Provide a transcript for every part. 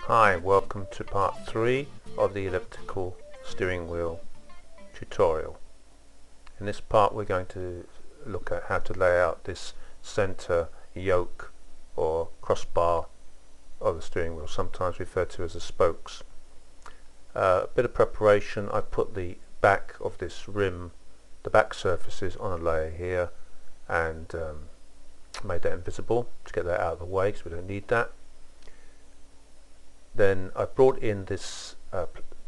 Hi, welcome to part 3 of the elliptical steering wheel tutorial. In this part we're going to look at how to lay out this center yoke or crossbar of the steering wheel, sometimes referred to as the spokes. A bit of preparation. I put the back of this rim, the back surfaces, on a layer here and made that invisible to get that out of the way because we don't need that. Then I brought in this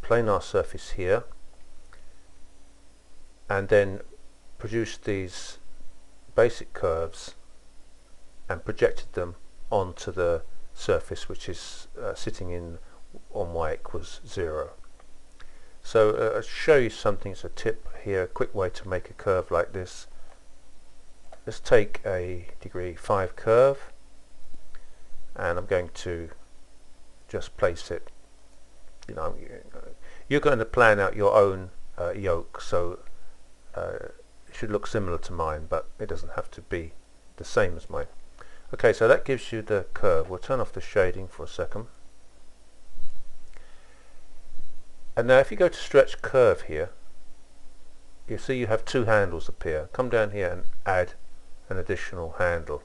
planar surface here and then produced these basic curves and projected them onto the surface which is sitting in on y equals 0. So I'll show you something as a tip here, a quick way to make a curve like this. Let's take a degree 5 curve and I'm going to just place it, you're going to plan out your own yoke, so it should look similar to mine, but it doesn't have to be the same as mine. Okay, so that gives you the curve. We'll turn off the shading for a second. And now if you go to stretch curve here, you see you have two handles appear. Come down here and add an additional handle.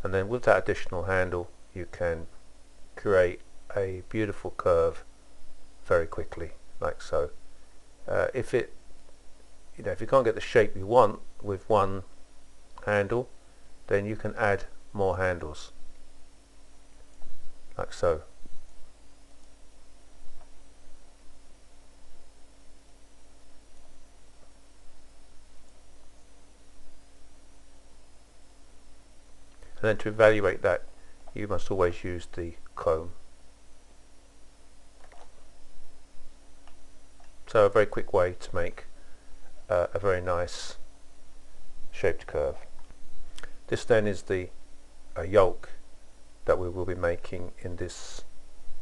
And then with that additional handle you can create a beautiful curve very quickly, like so. If you can't get the shape you want with one handle, then you can add more handles, like so. And then to evaluate that, you must always use the comb. So a very quick way to make a very nice shaped curve. This then is the yoke that we will be making in this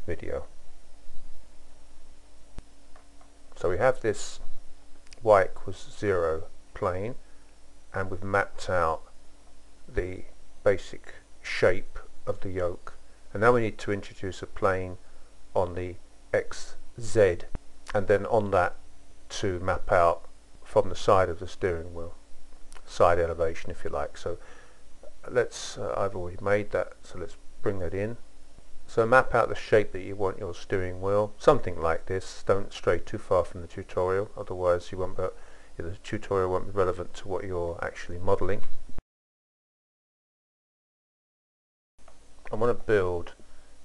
video. So we have this y equals 0 plane and we've mapped out the basic shape of the yoke, and now we need to introduce a plane on the XZ and then on that to map out from the side of the steering wheel, side elevation if you like. So let's I've already made that, so let's bring that in. So map out the shape that you want your steering wheel, something like this. Don't stray too far from the tutorial, otherwise the tutorial won't be relevant to what you're actually modeling. I want to build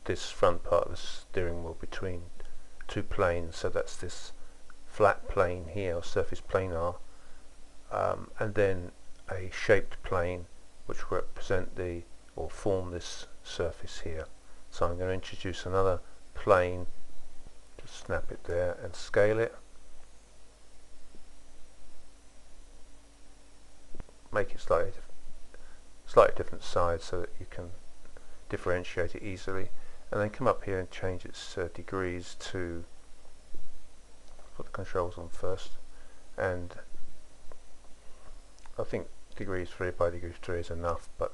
this front part of the steering wheel between two planes, so that's this flat plane here, or surface planar, and then a shaped plane which represent or form this surface here. So I'm going to introduce another plane, just snap it there and scale it, make it slightly different size so that you can differentiate it easily, and then come up here and change its degrees to, put the controls on first, and I think degree 3 by degree 3 is enough, but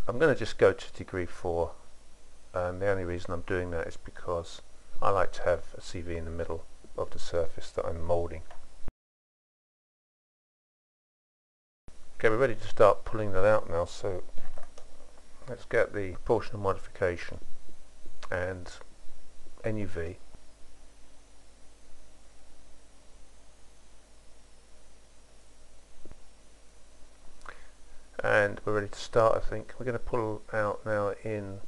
I'm going to just go to degree 4, and the only reason I'm doing that is because I like to have a CV in the middle of the surface that I'm moulding. Okay, we're ready to start pulling that out now, so let's get the proportional modification and NUV. And we're ready to start, I think. We're going to pull out now in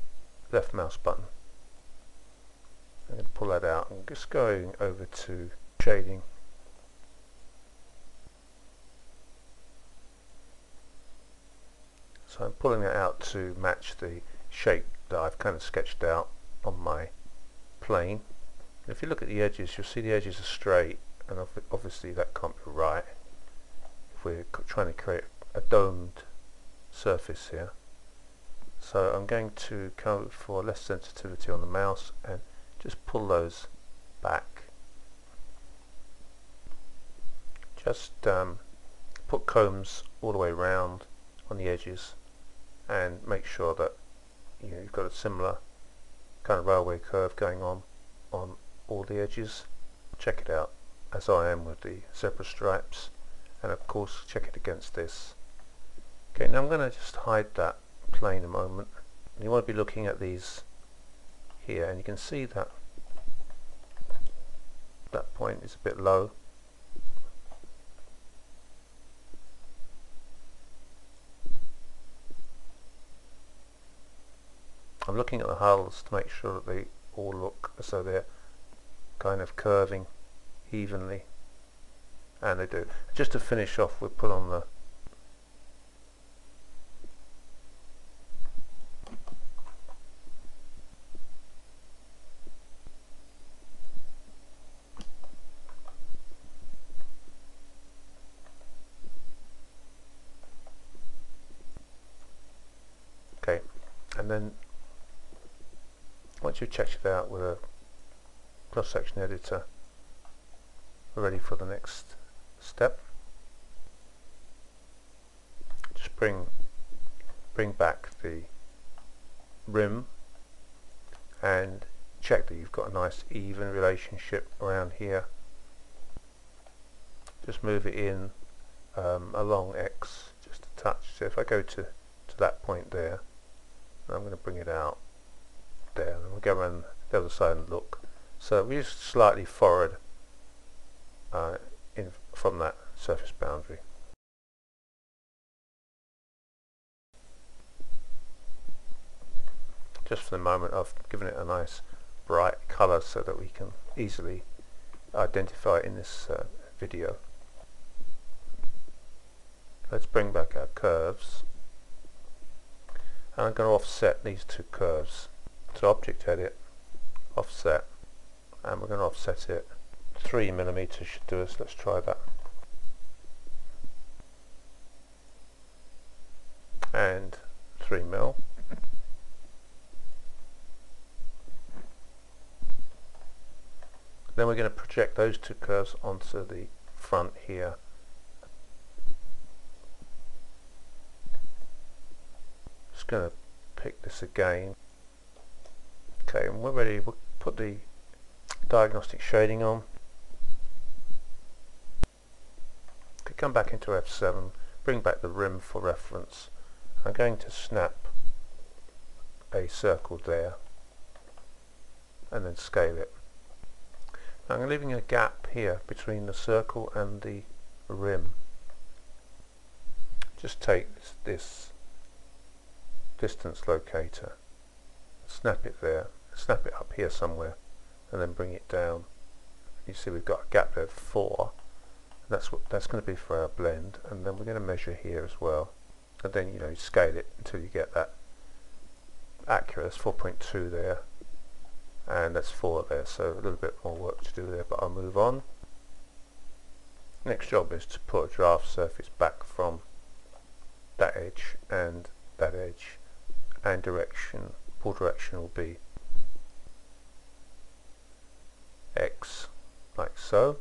left mouse button. I'm going to pull that out and just going over to shading. So I'm pulling it out to match the shape that I've kind of sketched out on my plane. And if you look at the edges, you'll see the edges are straight, and obviously that can't be right if we're trying to create a domed surface here. So I'm going to go for less sensitivity on the mouse and just pull those back. Just put combs all the way around on the edges and make sure that you've got a similar kind of railway curve going on all the edges. Check it out as I am with the zebra stripes, and of course check it against this. Okay, now I'm going to just hide that plane a moment. You want to be looking at these here, and you can see that that point is a bit low. I'm looking at the hulls to make sure that they all look as though they're kind of curving evenly, and they do. Just to finish off, we'll put on the okay, and then once you've checked it out with a cross-section editor, we're ready for the next step. Just bring back the rim and check that you've got a nice even relationship around here. Just move it in along X just a touch. So if I go to that point there, I'm going to bring it out there, and we'll go around the other side and look. So we just slightly forward in from that surface boundary. Just for the moment I've given it a nice bright colour so that we can easily identify it in this video. Let's bring back our curves, and I'm going to offset these two curves. So Object Edit, Offset, and we're going to offset it 3mm should do us. Let's try that. And 3mm. Then we're going to project those two curves onto the front here. Just going to pick this again. Okay, and we're ready. We'll put the diagnostic shading on. Okay, come back into F7, bring back the rim for reference. I'm going to snap a circle there and then scale it. Now I'm leaving a gap here between the circle and the rim. Just take this distance locator, snap it there, snap it up here somewhere, and then bring it down. You see we've got a gap there of 4. That's going to be for our blend, and then we're going to measure here as well, and then you scale it until you get that accurate. That's 4.2 there, and that's 4 there, so a little bit more work to do there, but I'll move on. Next job is to put a draft surface back from that edge and that edge, and direction. Pull direction will be X, like so,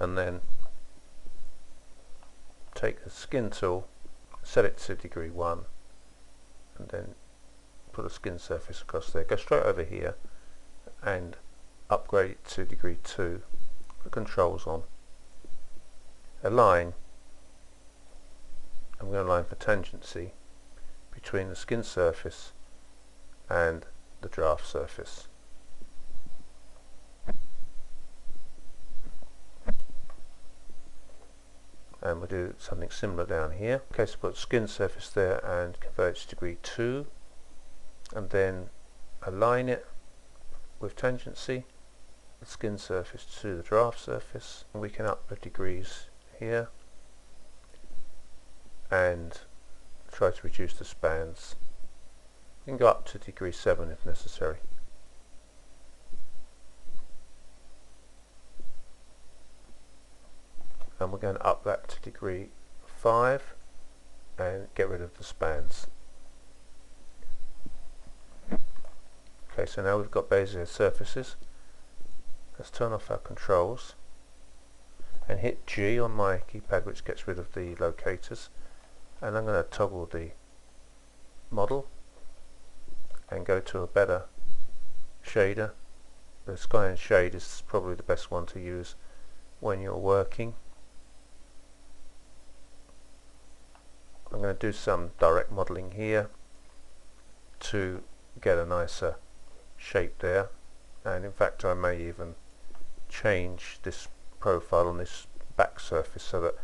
and then take the skin tool, set it to degree 1, and then put a skin surface across there. Go straight over here and upgrade it to degree 2. Put controls on. Align. I'm going to align for tangency between the skin surface and the draft surface. And we'll do something similar down here. Okay, so put skin surface there and convert it to degree 2, and then align it with tangency, the skin surface to the draft surface, and we can up the degrees here and try to reduce the spans. We can go up to degree 7 if necessary. And we're going to up that to degree 5 and get rid of the spans. Okay, so now we've got Bezier surfaces. Let's turn off our controls and hit G on my keypad, which gets rid of the locators, and I'm going to toggle the model and go to a better shader. The Sky and Shade is probably the best one to use when you're working. I'm going to do some direct modeling here to get a nicer shape there, and in fact I may even change this profile on this back surface so that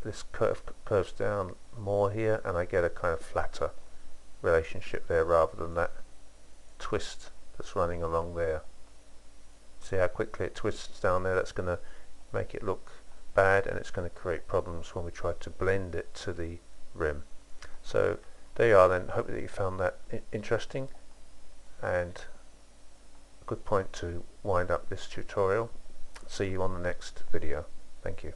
this curve curves down more here and I get a kind of flatter relationship there rather than that twist that's running along there. See how quickly it twists down there? That's going to make it look bad, and it's going to create problems when we try to blend it to the rim. So there you are then. Hope that you found that interesting and a good point to wind up this tutorial. See you on the next video. Thank you.